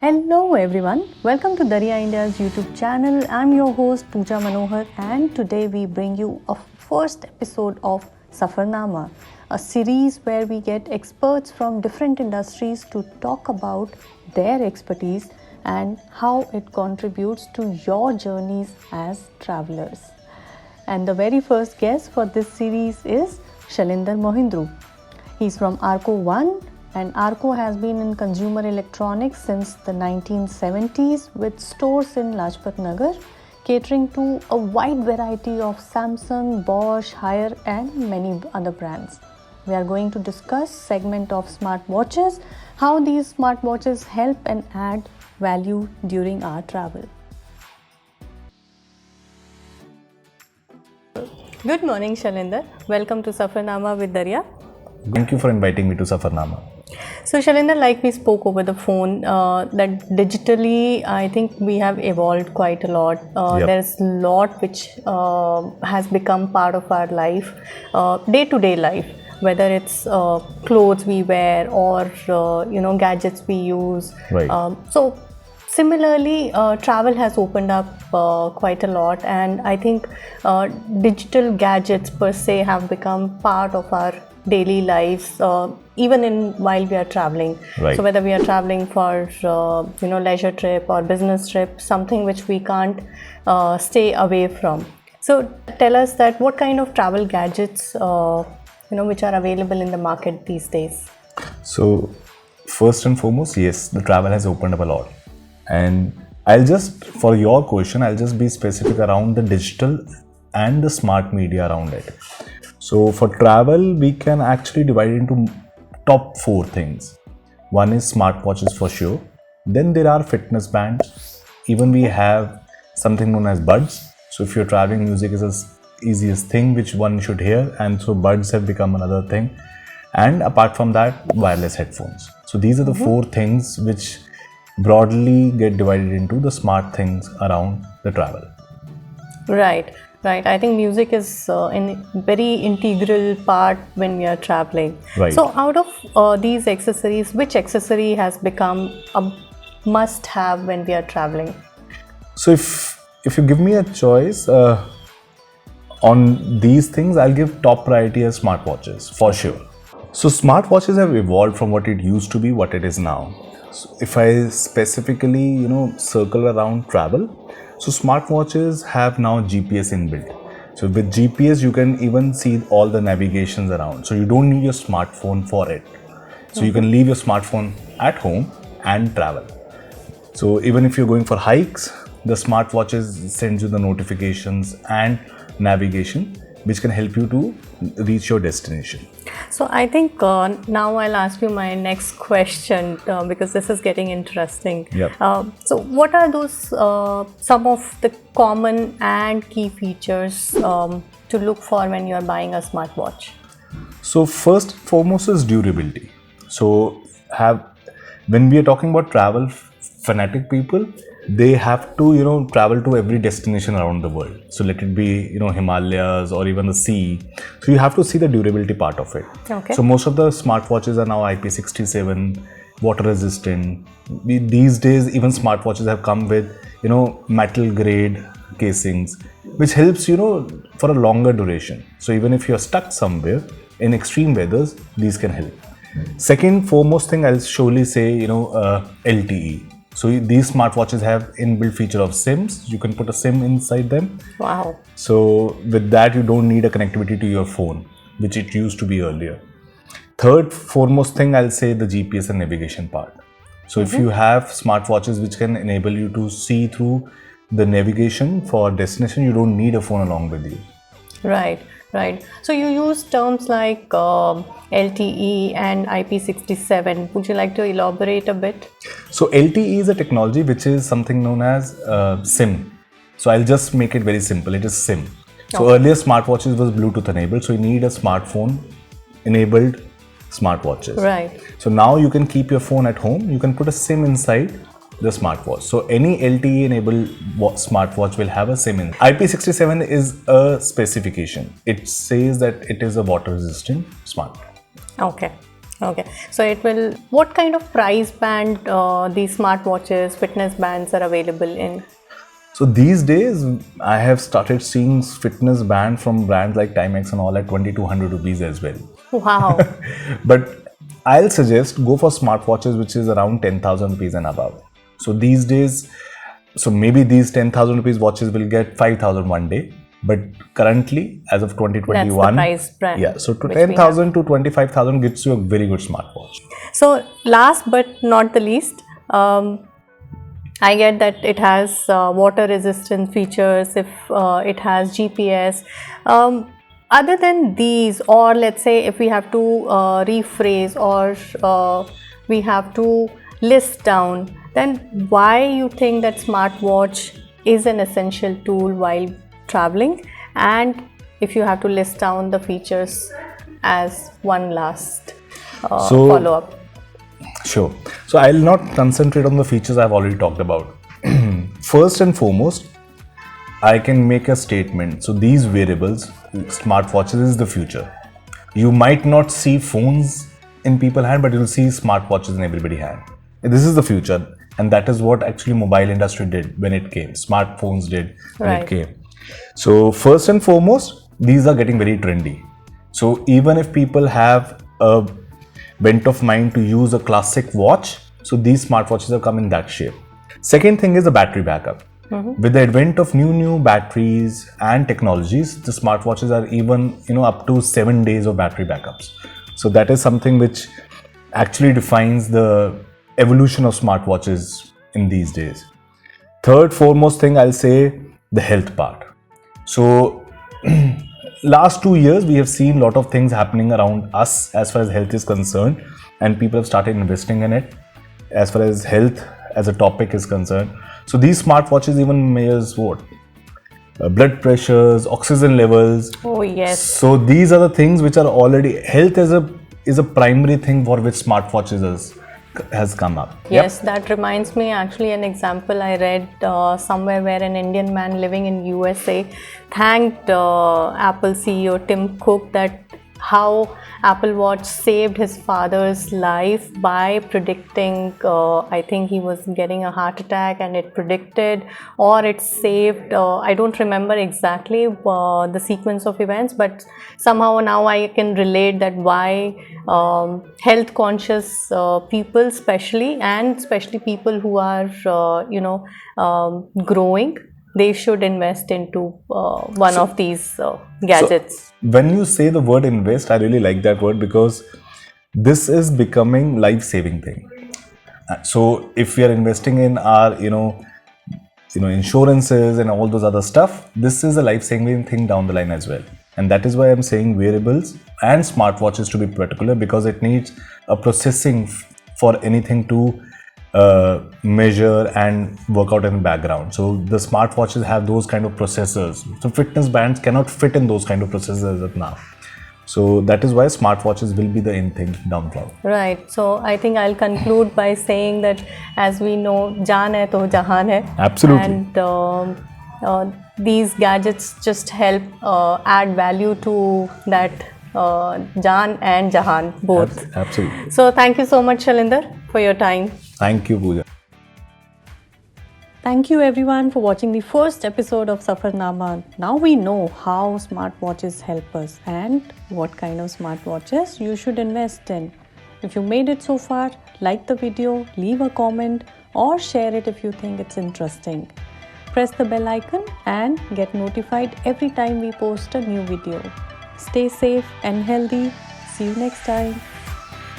Hello everyone, welcome to Dareeyaindia's YouTube channel. I'm your host Pooja Manohar and today we bring you a first episode of Safarnama, a series where we get experts from different industries to talk about their expertise and how it contributes to your journeys as travelers. And the very first guest for this series is Shalinder Mohindru. He's from Aarco 1 and Aarco has been in consumer electronics since the 1970s with stores in Lajpat Nagar catering to a wide variety of Samsung, Bosch, Haier and many other brands. We are going to discuss segment of smartwatches, how these smartwatches help and add value during our travel. Good morning Shalinder, welcome to Safarnama with Dareeya. Thank you for inviting me to Safarnama. So Shalinder, like we spoke over the phone, that digitally I think we have evolved quite a lot. There's a lot which has become part of our life, day-to-day life, whether it's clothes we wear or gadgets we use. Right. So similarly, travel has opened up quite a lot, and I think digital gadgets per se have become part of our daily lives, even while we are traveling. Right. So whether we are traveling for leisure trip or business trip, something which we can't stay away from. So tell us that what kind of travel gadgets which are available in the market these days. So first and foremost, yes, the travel has opened up a lot. And for your question, I'll just be specific around the digital and the smart media around it. So for travel, we can actually divide it into top 4 things. One is smartwatches for sure. Then there are fitness bands. Even we have something known as buds. So if you're traveling, music is the easiest thing which one should hear. And so buds have become another thing. And apart from that, wireless headphones. So these are the 4 things which broadly get divided into the smart things around the travel. Right. I think music is a very integral part when we are traveling. Right. So out of these accessories, which accessory has become a must-have when we are traveling? So if you give me a choice on these things, I'll give top priority as smartwatches for sure. So smartwatches have evolved from what it used to be, what it is now. So if I specifically, circle around travel, so smartwatches have now GPS inbuilt. So with GPS, you can even see all the navigations around. So you don't need your smartphone for it. So you can leave your smartphone at home and travel. So even if you're going for hikes, the smartwatches sends you the notifications and navigation, which can help you to reach your destination. So I think now I'll ask you my next question because this is getting interesting. Yep. So what are those some of the common and key features to look for when you're buying a smartwatch? So first and foremost is durability. So when we are talking about travel fanatic people, they have to travel to every destination around the world. So let it be Himalayas or even the sea. So you have to see the durability part of it. Okay. So most of the smartwatches are now IP67, water resistant. These days even smartwatches have come with metal grade casings, which helps for a longer duration. So even if you're stuck somewhere in extreme weathers, these can help. Second foremost thing, I'll surely say LTE. So these smartwatches have inbuilt feature of SIMs. You can put a SIM inside them. Wow. So with that, you don't need a connectivity to your phone, which it used to be earlier. Third foremost thing, I'll say the GPS and navigation part. So if you have smartwatches which can enable you to see through the navigation for destination, you don't need a phone along with you. Right. So you use terms like LTE and IP67. Would you like to elaborate a bit? So LTE is a technology which is something known as SIM. So I'll just make it very simple. It is SIM. So earlier smartwatches was Bluetooth enabled. So you need a smartphone enabled smartwatches. Right. So now you can keep your phone at home. You can put a SIM inside the smartwatch. So any LTE enabled smartwatch will have a SIM in. IP67 is a specification. It says that it is a water resistant smart. Okay. Okay, so it will. What kind of price band these smartwatches, fitness bands are available in? So these days, I have started seeing fitness band from brands like Timex and all at 2,200 rupees as well. Wow. But I'll suggest go for smartwatches which is around 10,000 rupees and above. So these days, so maybe these 10,000 rupees watches will get 5,000 one day. But currently, as of 2021, that's the price brand. Yeah, so to 10,000 to 25,000 gets you a very good smartwatch. So last but not the least, I get that it has water resistant features, if it has GPS. Other than these, or let's say if we have to rephrase or we have to list down, then why you think that smartwatch is an essential tool while traveling, and if you have to list down the features as one last follow-up. Sure. So I'll not concentrate on the features I've already talked about. First and foremost, I can make a statement. So these wearables, smartwatches is the future. You might not see phones in people's hand, but you'll see smartwatches in everybody's hand. This is the future, and that is what actually mobile industry did when it came. Smartphones did when it came. So first and foremost, these are getting very trendy. So even if people have a bent of mind to use a classic watch, so these smartwatches have come in that shape. Second thing is the battery backup. With the advent of new batteries and technologies, the smartwatches are even up to 7 days of battery backups. So that is something which actually defines the evolution of smartwatches in these days. Third foremost thing, I'll say the health part. So last 2 years we have seen a lot of things happening around us as far as health is concerned, and people have started investing in it as far as health as a topic is concerned. So these smartwatches even measures what? Blood pressures, oxygen levels. Oh yes. So these are the things which are already, health is a primary thing for which smartwatches has come up. Yes, that reminds me actually an example I read somewhere where an Indian man living in USA thanked Apple CEO Tim Cook that how Apple Watch saved his father's life by predicting, I think he was getting a heart attack and it predicted, or it saved, I don't remember exactly the sequence of events, but somehow now I can relate that why health conscious people especially people who are growing, they should invest into one of these gadgets. So when you say the word invest, I really like that word because this is becoming life-saving thing. So if we are investing in our, insurances and all those other stuff, this is a life-saving thing down the line as well. And that is why I'm saying wearables and smartwatches to be particular, because it needs a processing for anything to measure and work out in the background. So the smartwatches have those kind of processors. So fitness bands cannot fit in those kind of processors now. So that is why smartwatches will be the in thing down the line. Right. So I think I'll conclude by saying that as we know, jaan hai to jahan hai. Absolutely. And these gadgets just help add value to that jaan and jahan both. Absolutely. So thank you so much, Shalinder, for your time. Thank you, Pooja. Thank you everyone for watching the first episode of Safarnama. Now we know how smartwatches help us and what kind of smartwatches you should invest in. If you made it so far, like the video, leave a comment or share it if you think it's interesting. Press the bell icon and get notified every time we post a new video. Stay safe and healthy. See you next time.